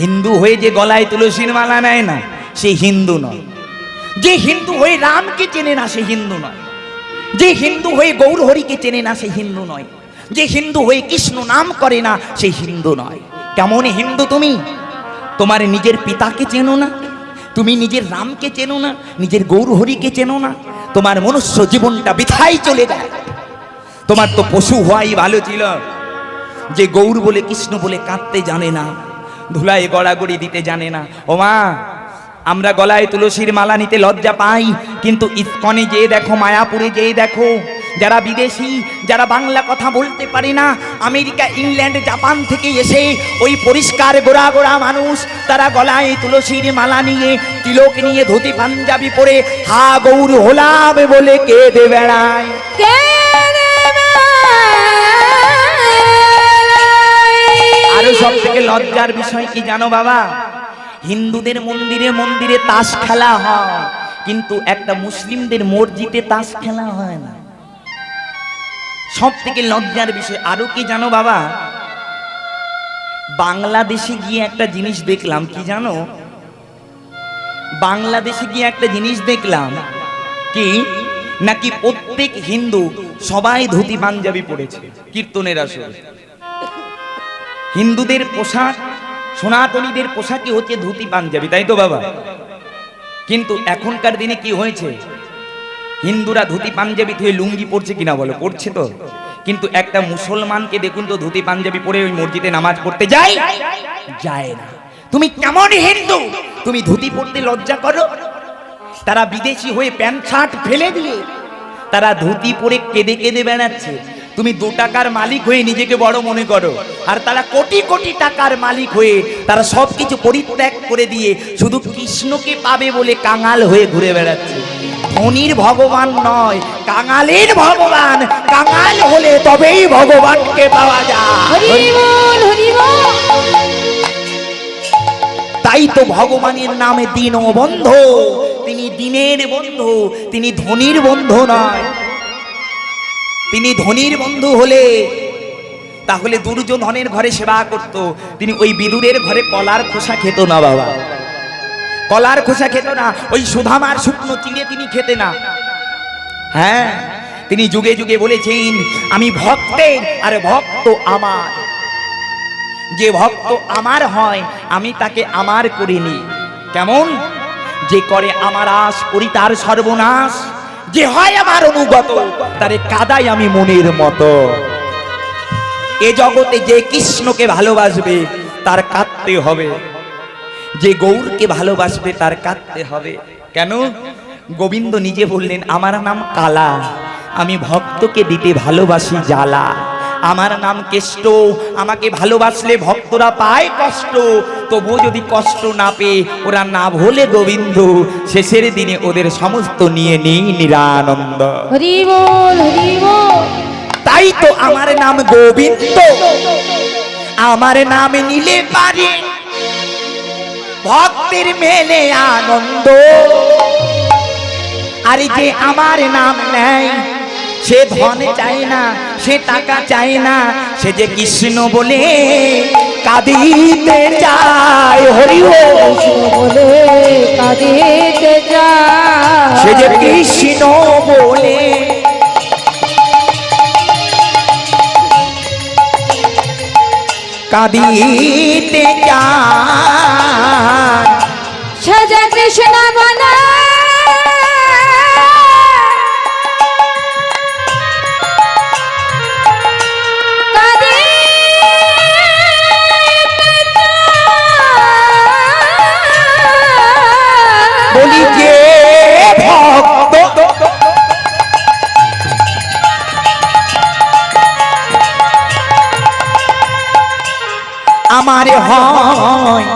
হিন্দু হয়ে যে গলায় তুলসীর মালা নেয় না সে হিন্দু নয়। যে হিন্দু হয়ে রামকে চেনে না সে হিন্দু নয়। যে হিন্দু হয়ে গৌর হরিকে চেনে না সে হিন্দু নয়। যে হিন্দু হয়ে কৃষ্ণ নাম করে না সে হিন্দু নয়। কেমন হিন্দু তুমি? তোমার নিজের পিতাকে চেনো না, তুমি নিজের রামকে চেনো না, নিজের গৌর হরিকে চেনো না, তোমার মনুষ্য জীবনটা বৃথায় চলে যায়। তোমার তো পশু হওয়াই ভালো ছিল, যে গৌর বলে কৃষ্ণ বলে কাঁদতে জানে না, ধুলায় গড়াগড়ি দিতে জানে না। ও মা, আমরা গলায় তুলসীর মালা নিতে লজ্জা পাই, কিন্তু ইস্কনে যেয়ে দেখো, মায়াপুরে যেয়ে দেখো, যারা বিদেশি, যারা বাংলা কথা বলতে পারে না, আমেরিকা, ইংল্যান্ড, জাপান থেকে এসে ওই পরিষ্কার গোড়া গোড়া মানুষ, তারা গলায় তুলসীর মালা নিয়ে, তিলক নিয়ে, ধুতি পাঞ্জাবি পরে হা গৌর হলাম বলে কেঁদে বেড়ায়। আরো সব থেকে লজ্জার বিষয় কি জানো বাবা? হিন্দুদের মন্দিরে মন্দিরে তাস খেলা হয়, কিন্তু একটা মুসলিমদের মসজিদে তাস খেলা হয় না। সব থেকে লজ্জার বিষয় আরো কি জানো বাবা, বাংলাদেশে গিয়ে একটা জিনিস দেখলাম, কি জানো, বাংলাদেশে গিয়ে একটা জিনিস দেখলাম কি, নাকি প্রত্যেক হিন্দু সবাই ধুতি পাঞ্জাবি পরেছে কীর্তনের আসরে। হিন্দুদের পোশাক, সনাতনীদের পোশাকই হচ্ছে ধুতি পাঞ্জাবি, তাই তো বাবা? কিন্তু এখনকার দিনে কি হয়েছে, হিন্দুরা ধুতি পাঞ্জাবি থেকে লুঙ্গি পরছে কিনা বলো, পড়ছে তো, কিন্তু একটা মুসলমানকে দেখুন তো ধুতি পাঞ্জাবি পরে ওই মসজিদে নামাজ পড়তে যায় না। তুমি কেমন হিন্দু, তুমি ধুতি পরতে লজ্জা করো? তারা বিদেশি হয়ে প্যান্ট শার্ট ফেলে দিয়ে তারা ধুতি পরে কেঁদে কেঁদে বেড়াচ্ছে। তুমি 2 টাকার মালিক হয়ে নিজেকে বড় মনে করো, আর তারা কোটি কোটি টাকার মালিক হয়ে তারা সবকিছু পরিত্যাগ করে দিয়ে শুধু কৃষ্ণকে পাবে বলে কাঙাল হয়ে ঘুরে বেড়াচ্ছে। ধনীর ভগবান নয়, কাঙালের ভগবান। কাঙাল হলে তবেই ভগবানকে পাওয়া যায়।
হরি বল, হরি বল।
তাই তো ভগবানের নামে দিন বন্ধু, তিনি দিনের বন্ধু, তিনি ধনীর বন্ধু নয়। তিনি ধনীর বন্ধু হলে তাহলে দুর্যোধনের ঘরে সেবা করত, তিনি ওই বিদুরের ঘরে কলার খোসা খেত না বাবা, কলার খোসা খেত না, ওই সুধামার শুকনো চিড়ে তিনি খেতে না। হ্যাঁ, তিনি যুগে যুগে বলেছেন আমি ভক্তের আর ভক্ত আমার। যে ভক্ত আমার হয় আমি তাকে আমার করে নিই। কেমন? যে করে আমার আশ করি তার সর্বনাশ, যে হয় আমার অনুগত তারে কাদাই আমি মনের মতো। এ জগতে যে কৃষ্ণকে ভালোবাসবে তার কাঁদতে হবে, যে গৌরকে ভালোবাসবে তার কাঁদতে হবে। কেন? গোবিন্দ নিজে বললেন আমার নাম কালা, আমি ভক্তকে দিতে ভালোবাসি জ্বালা। আমার নাম কেষ্ট, আমাকে ভালোবাসলে ভক্তরা পায় কষ্ট, তবুও যদি কষ্ট না পেয়ে ওরা না ভোলে গোবিন্দ, শেষের দিনে ওদের সমস্ত নিয়ে নেই নিরানন্দ।
হরি বল, হরি বল।
তাই তো আমার নাম গোবিন্দ, আমার নাম নিলে পারে ভক্তের মেলে আনন্দ। আর যে আমার নাম নেয় সে ধন চায় না, সে টাকা চায় না, সে যে কৃষ্ণ বলে কাঁদিতে চায়। হরি বল।
বলে কাঁদিতে যায়,
সে যে কৃষ্ণ বলে কাঁদিতে চায়।
সে যে কৃষ্ণ বলে
বলি যে ভক্ত আমার হয়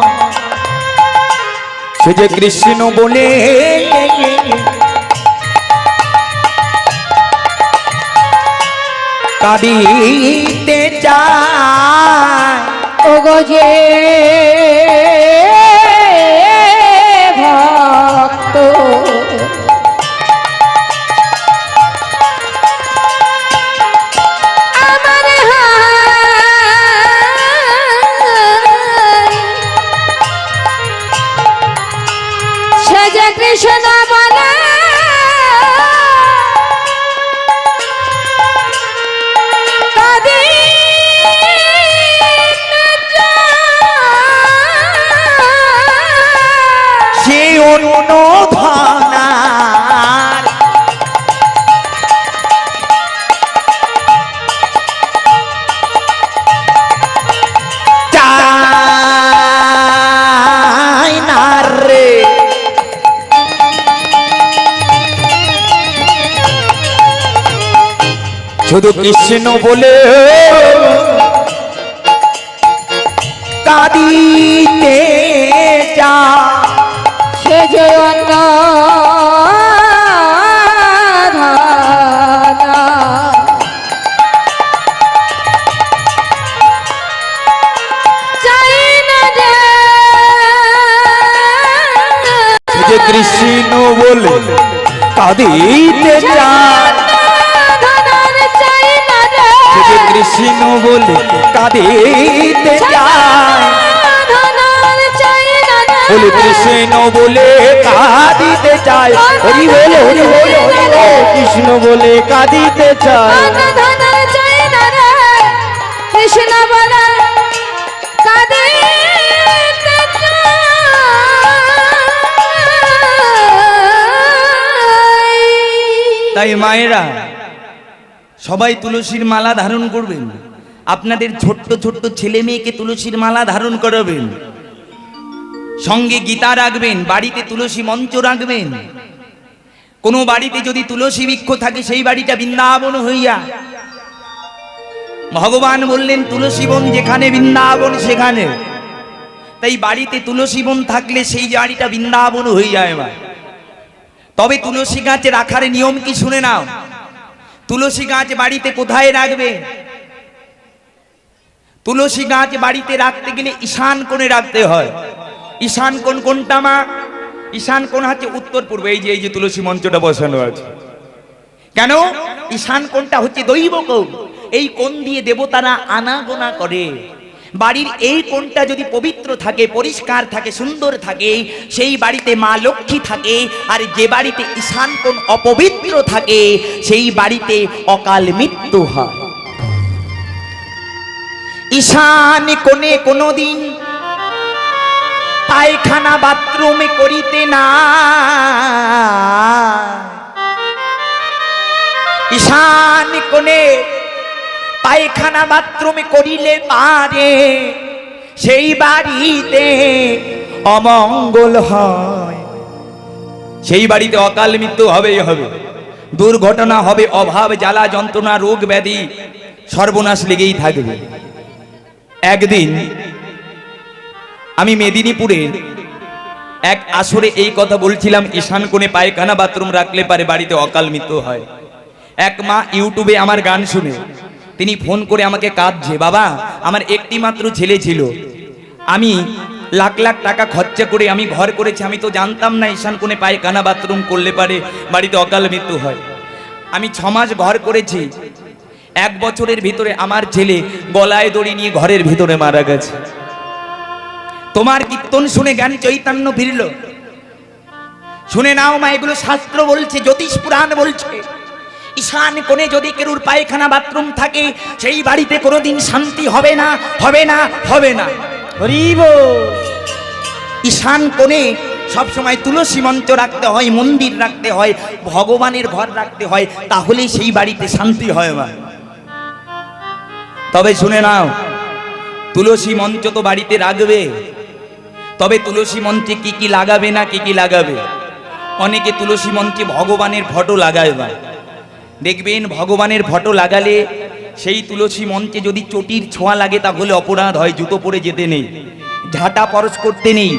সে যে কৃষ্ণ বলে কাঁদিতে চায়।
ওগো যে ভক্ত আমার সে যে কৃষ্ণ বলে
সে অনুধানার চায় না রে। শুধু কৃষ্ণ বলে কাঁদিতে যা।
সে যে অন্য চাই না রে
কৃষ্ণ বলে কাঁদিতে চায়,
ধনার চাই না রে,
সে যে কৃষ্ণ বলে কাঁদিতে চায়,
ধনার চাই না রে,
বলে কৃষ্ণ বলে কাঁদিতে চায়। হরি বল হরি বল হরি বল।
কৃষ্ণ বলে কাঁদিতে চায়,
ধনার চাই না রে, কৃষ্ণ বলে কাঁদিতে চাই।
তাই মায়েরা সবাই তুলসীর মালা ধারণ করবেন, আপনাদের ছোট্ট ছোট্ট ছেলে মেয়েকে তুলসীর মালা ধারণ করাবেন, সঙ্গে গীতা রাখবেন, বাড়িতে তুলসী মঞ্চ রাখবেন। কোনো বাড়িতে যদি তুলসী বৃক্ষ থাকে সেই বাড়িটা বৃন্দাবন হইয়া, ভগবান বললেন তুলসী বন যেখানে বৃন্দাবন সেখানে। তাই বাড়িতে তুলসী বন থাকলে সেই বাড়িটা বৃন্দাবন হয়ে যায় মা। তবে তুলসী গাছ রাখার নিয়ম কি শুনে নাও। তুলসী গাছ বাড়িতে কোথায় রাখবে? তুলসী গাছ বাড়িতে রাখতে গেলে ঈশান কোণে রাখতে হয়। ঈশান কোণ কোনটা মা? ঈশান কোণ হচ্ছে উত্তর পূর্ব। এই যে তুলসী মঞ্চটা বসানো আছে, কেন? ঈশান কোণটা হচ্ছে দৈব কোণ। এই কোণ দিয়ে দেবতারা আনাগোনা করে। বাড়ির এই কোণটা যদি পবিত্র থাকে, পরিষ্কার থাকে, সুন্দর থাকে, সেই বাড়িতে মা লক্ষ্মী থাকে। আর যে বাড়িতে ঈশান কোণ অপবিত্র থাকে সেই বাড়িতে অকাল মৃত্যু হয়। ঈশান কোণে কোনোদিন পায়খানা বাথরুমে করিতে না। ঈশান কোণে পায়খানা বাথরুমে করিলে পারে সেই বাড়িতে অমঙ্গল হয়, সেই বাড়িতে অকাল মৃত্যু হবেই হবে, দুর্ঘটনা হবে, অভাব জ্বালা যন্ত্রণা রোগ ব্যাধি সর্বনাশ লেগেই থাকবে। একদিন আমি মেদিনীপুরে এক আসরে এই কথা বলছিলাম, ঈশান কোণে পায়খানা বাথরুম রাখলে পারে বাড়িতে অকাল মৃত্যু হয়। এক মা ইউটিউবে আমার গান শুনে তিনি ফোন করে আমাকে কাঁদছে, বাবা আমার একটি মাত্র ছেলে ছিল, আমি লাখ লাখ টাকা খরচা করে আমি ঘর করেছি, আমি তো জানতাম না ঈশান কোণে পায়খানা বাথরুম করলে পারে বাড়িতে অকাল মৃত্যু হয়। আমি 6 মাস ঘর করেছি, 1 বছরের ভিতরে আমার ছেলে গলায় দড়ি নিয়ে ঘরের ভিতরে মারা গেছে। তোমার কীর্তন শুনে জ্ঞান চৈতন্য ফিরল। শুনে নাও মা, এগুলো শাস্ত্র বলছে, জ্যোতিষ পুরাণ বলছে। ঈশান কোণে যদি কেরুর পায়খানা বাথরুম থাকে সেই বাড়িতে কোনোদিন শান্তি হবে না, হবে না, হবে না।
হরি বল।
ঈশান কোণে সবসময় তুলসী মঞ্চ রাখতে হয়, মন্দির রাখতে হয়, ভগবানের ঘর রাখতে হয়, তাহলেই সেই বাড়িতে শান্তি হয় মা। তবে শুনে নাও, তুলসী মঞ্চ তো বাড়িতে রাখবে, তবে তুলসী মঞ্চে কি কি লাগাবে না কি কি লাগাবে। অনেকে তুলসী মঞ্চে ভগবানের ফটো লাগায় না। দেখবেন ভগবানের ফটো লাগালে সেই তুলসী মঞ্চে যদি চটির ছোঁয়া লাগে তাহলে অপরাধ হয়, জুতো পরে যেতে নেই, ঝাঁটা পরশ করতে নেই,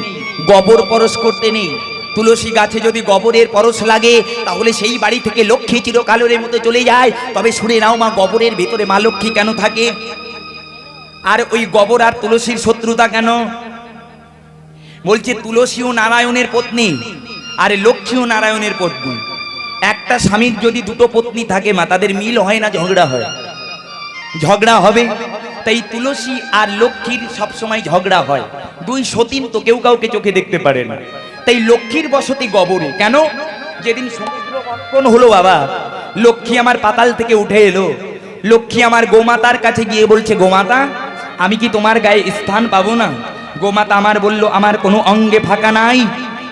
গোবর পরশ করতে নেই। তুলসী গাছে যদি গোবরের পরশ লাগে তাহলে সেই বাড়ি থেকে লক্ষ্মী চিরকালের মতো চলে যায়। তবে শুনে নাও মা, গোবরের ভেতরে মা লক্ষ্মী কেন থাকে? আর ওই গোবর আর তুলসীর শত্রুতা কেন? বলছে তুলসীও নারায়ণের পত্নী আর লক্ষ্মীও নারায়ণের পত্নী। একটা স্বামীর যদি 2টো পত্নী থাকে মা, তাদের মিল হয় না, ঝগড়া হয়, ঝগড়া হবে। তাই তুলসী আর লক্ষ্মীর সবসময় ঝগড়া হয়। 2 সতীন তো কেউ কাউকে চোখে দেখতে পারে না। তাই লক্ষ্মীর বসতি গোবরে। কেন? যেদিন সমুদ্র মন্থন হলো বাবা, লক্ষ্মী আমার পাতাল থেকে উঠে এলো। লক্ষ্মী আমার গোমাতার কাছে গিয়ে বলছে, গোমাতা আমি কি তোমার গায়ে স্থান পাবো না? গোমাতা আমার বলল, আমার কোনো অঙ্গে ফাঁকা নাই,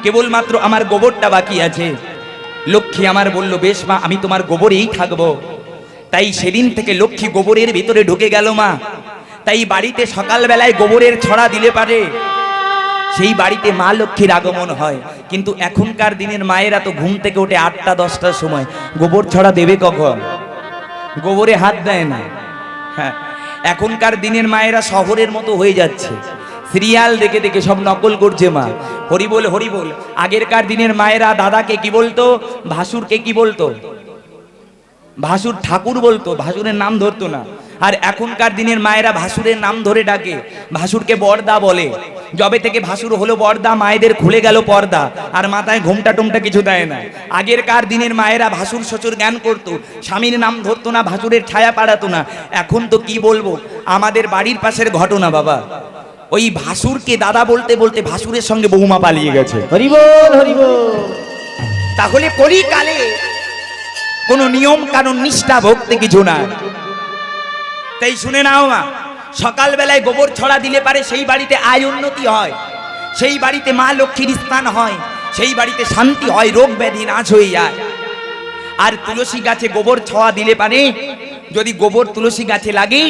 কেবলমাত্র আমার গোবরটা বাকি আছে। লক্ষ্মী আমার বলল, বেশ মা, আমি তোমার গোবরেই থাকবো। তাই সেদিন থেকে লক্ষ্মী গোবরের ভিতরে ঢুকে গেল মা। তাই বাড়িতে সকালবেলায় গোবরের ছড়া দিলে পারে সেই বাড়িতে মা লক্ষ্মীর আগমন হয়। কিন্তু এখনকার দিনের মায়েরা তো ঘুম থেকে ওঠে 8টা 10টার সময়, গোবর ছড়া দেবে কখন? গোবরে হাত দেয় না। হ্যাঁ, এখনকার দিনের মায়েরা শহরের মতো হয়ে যাচ্ছে, সিরিয়াল দেখে দেখে সব নকল করছে মা। হরি বল হরি বল। আগেরকার দিনের মায়েরা দাদাকে কি বলতো, ভাসুরকে কি বলতো? ভাসুর ঠাকুর বলতো, ভাসুরের নাম ধরতো না। আর এখনকার দিনের মায়েরা ভাসুরের নাম ধরে ডাকে, ভাসুরকে বড়দা বলে। যবে থেকে ভাসুর হলো বর্দা, মায়েদের খুলে গেল পর্দা, আর মাথায় ঘুমটা টুমটা কিছু দেয় না। আগেরকার দিনের মায়েরা ভাসুর শ্বশুর জ্ঞান করতো, স্বামীর নাম ধরতো না, ভাসুরের ছায়া পাড়াতো না। এখন তো কি বলবো, আমাদের বাড়ির পাশের ঘটনা বাবা, ওই ভাসুরকে দাদা বলতে বলতে ভাসুরের সঙ্গে বৌমা পালিয়ে গেছে।
হরিবল হরিবল।
তাহলে কলিকালে কোনো নিয়ম কানুন নিষ্ঠা ভক্তি কিছু না। তাই শুনে নাও মা, সকালবেলায় গোবর ছড়া দিলে পারে সেই বাড়িতে আয় উন্নতি হয়, সেই বাড়িতে মা লক্ষ্মীর স্থান হয়, সেই বাড়িতে শান্তি হয়, রোগ ব্যাধি নাশ হয়ে যায়। আর তুলসী গাছে গোবর ছোঁয়া দিলে পারে, যদি গোবর তুলসী গাছে লাগে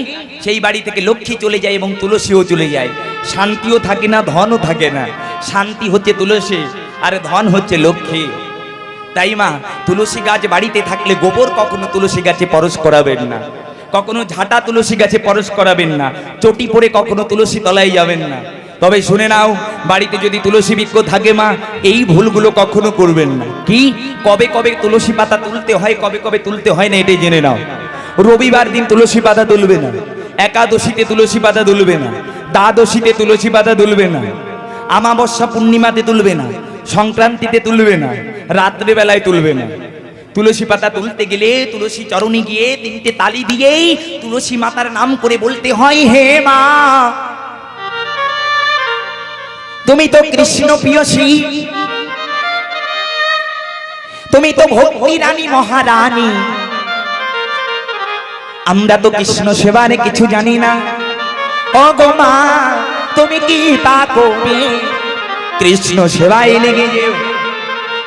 সেই বাড়ি থেকে লক্ষ্মী চলে যায় এবং তুলসীও চলে যায়, শান্তিও থাকে না, ধনও থাকে না। শান্তি হচ্ছে তুলসী আর ধন হচ্ছে লক্ষ্মী। তাই মা, তুলসী গাছ বাড়িতে থাকলে গোবর কখনো তুলসী গাছে পরশ করাবেন না, কখনো ঝাঁটা তুলসী গাছে পরশ করাবেন না, চটি পরে কখনো তুলসী তলায় যাবেন না। তবে শুনে নাও, বাড়িতে যদি তুলসী বৃক্ষ থাকে মা, এই ভুলগুলো কখনো করবেন না। কি, কবে কবে তুলসী পাতা তুলতে হয়, কবে কবে তুলতে হয় না, এটাই জেনে নাও। রবিবার দিন তুলসী পাতা তুলবে না, একাদশীতে তুলসী পাতা তুলবে না, দ্বাদশীতে তুলসী পাতা তুলবে না, আমাবস্যা পূর্ণিমাতে তুলবে না, সংক্রান্তিতে তুলবে না, রাত্রে বেলায় তুলবে না। তুলসী পাতা তুলতে গেলে তুলসী চরণে গিয়ে তিনটে তালি দিয়েই তুলসী মাতার নাম করে বলতে হয়, হে মা তুমি তো কৃষ্ণ প্রিয়সী, তুমি তো ভক্তি রানী মহারানী, আমরা তো কৃষ্ণ সেবারে কিছু জানি না। ও গো মা, তুমি কি তা করবে, কৃষ্ণ সেবায় লেগে যেও।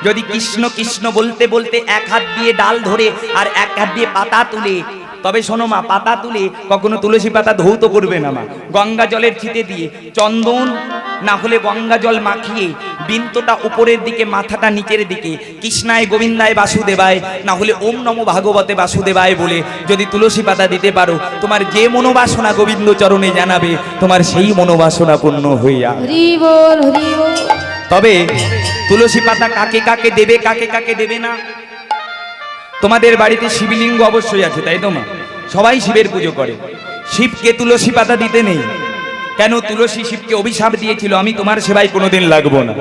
যদি কৃষ্ণ কৃষ্ণ বলতে বলতে এক হাত দিয়ে ডাল ধরে আর এক হাত দিয়ে পাতা তুলে, তবে শোনো মা, পাতা তুলে কখনো তুলসী পাতা ধৌত করবে না মা। গঙ্গা জলের ছিটে দিয়ে চন্দন না হলে গঙ্গা জল মাখিয়ে বিন্দুটা উপরের দিকে, মাথাটা নিচের দিকে, কৃষ্ণায় গোবিন্দায় বাসুদেবায় না হলে ওম নমো ভাগবতে বাসুদেবায় বলে যদি তুলসী পাতা দিতে পারো, তোমার যে মনোবাসনা গোবিন্দ চরণে জানাবে, তোমার সেই মনোবাসনা পূর্ণ হইয়া।
হরি বল হরি বল।
তবে তুলসী পাতা কাকে কাকে দেবে, কাকে কাকে দেবে না, তোমাদের বাড়িতে শিবলিঙ্গ অবশ্যই আছে, তাই তো মা? সবাই শিবের পুজো করে, শিবকে তুলসী পাতা দিতে নেই। কেন? তুলসী শিবকে অভিশাপ দিয়েছিল, আমি তোমার সেবায় কোনোদিন লাগবো না।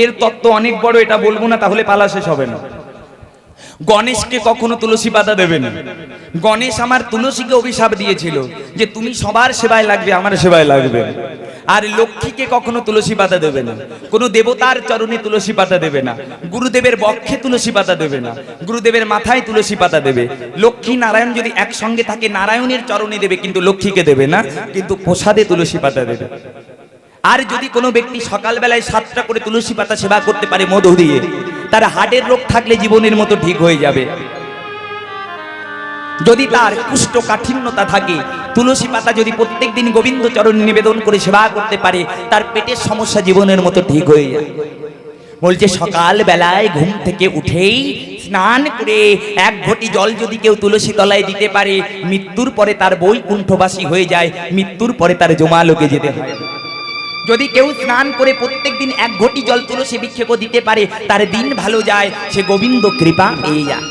এর তত্ত্ব অনেক বড়, এটা বলবো না তাহলে পালা শেষ হবে না। গণেশকে কখনো তুলসী পাতা দেবে না। গণেশ আমার তুলসীকে অভিশাপ দিয়েছিল যে তুমি সবার সেবায় লাগবে, আমার সেবায় লাগবে না। আর লক্ষ্মীকে কখনো তুলসী পাতা দেবে না, কোনো দেবতার চরণে তুলসী পাতা দেবে না, গুরুদেবের বক্ষে তুলসী পাতা দেবে না, গুরুদেবের মাথায় তুলসী পাতা দেবে। লক্ষ্মী নারায়ণ যদি একসঙ্গে থাকে, নারায়ণের চরণে দেবে, কিন্তু লক্ষ্মীকে দেবে না, কিন্তু প্রসাদে তুলসী পাতা দেবে। আর যদি কোনো ব্যক্তি সকালবেলায় 7টা করে তুলসী পাতা সেবা করতে পারে মধু দিয়ে, তার হার্টের রোগ থাকলে জীবনের মতো ঠিক হয়ে যাবে। যদি তার কুষ্ঠকাঠিন্যতা থাকে, তুলসী পাতা যদি প্রত্যেকদিন গোবিন্দ চরণে নিবেদন করে সেবা করতে পারে, তার পেটের সমস্যা জীবনের মতো ঠিক হয়ে যায়। বলছে সকাল বেলায় ঘুম থেকে উঠেই স্নান করে 1 ঘটি জল যদি কেউ তুলসী তলায় দিতে পারে, মৃত্যুর পরে তার বৈকুণ্ঠবাসী হয়ে যায়, মৃত্যুর পরে তার জমালোকে যেতে হয়। যদি কেউ স্নান করে প্রত্যেকদিন 1 ঘটি জল তুলসী বৃক্ষকে দিতে পারে, তার দিন ভালো যায়, সে গোবিন্দ কৃপা পেয়ে যায়।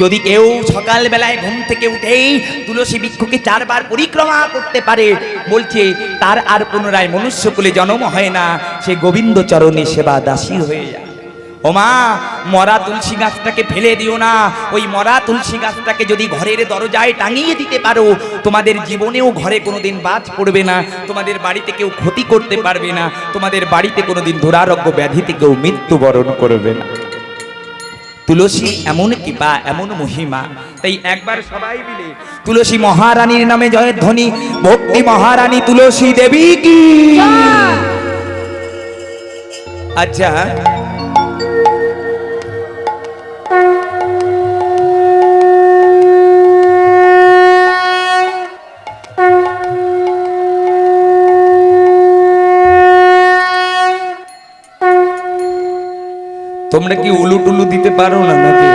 যদি কেউ সকাল বেলায় ঘুম থেকে উঠেই তুলসী বৃক্ষকে 4 বার পরিক্রমা করতে পারে, বলছে তার আর পুনরায় মনুষ্যকুলে জন্ম হয় না, সে গোবিন্দ চরণে সেবা দাসী হয়ে যায়। ও মা, মরা তুলসী গাছটাকে ফেলে দিও না। ওই মরা তুলসী গাছটাকে যদি ঘরের দরজায় টাঙিয়ে দিতে পারো, তোমাদের জীবনেও ঘরে কোনোদিন বাজ পড়বে না, তোমাদের বাড়িতে কেউ ক্ষতি করতে পারবে না, তোমাদের বাড়িতে কোনোদিন দুরারোগ্য ব্যাধিতে কেউ মৃত্যুবরণ করবে না। তুলসী এমন কৃপা, এমন মহিমা। তাই একবার সবাই মিলে তুলসী মহারানীর নামে জয়ের ধ্বনি, ভক্তি মহারানী তুলসী দেবী কি। আচ্ছা, তোমরা কি উলু টুলু দিতে পারো না নাকি?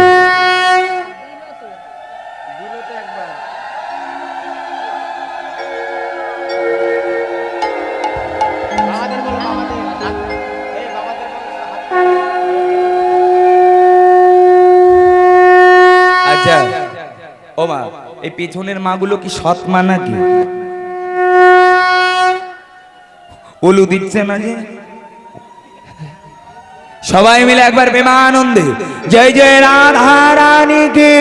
আচ্ছা ও মা, এই পেছনের মাগুলো কি সৎ মা নাকি? উলু দিচ্ছে না যে। সবাই মিলে একবার প্রেমানন্দে জয় জয় রাধা রানী কি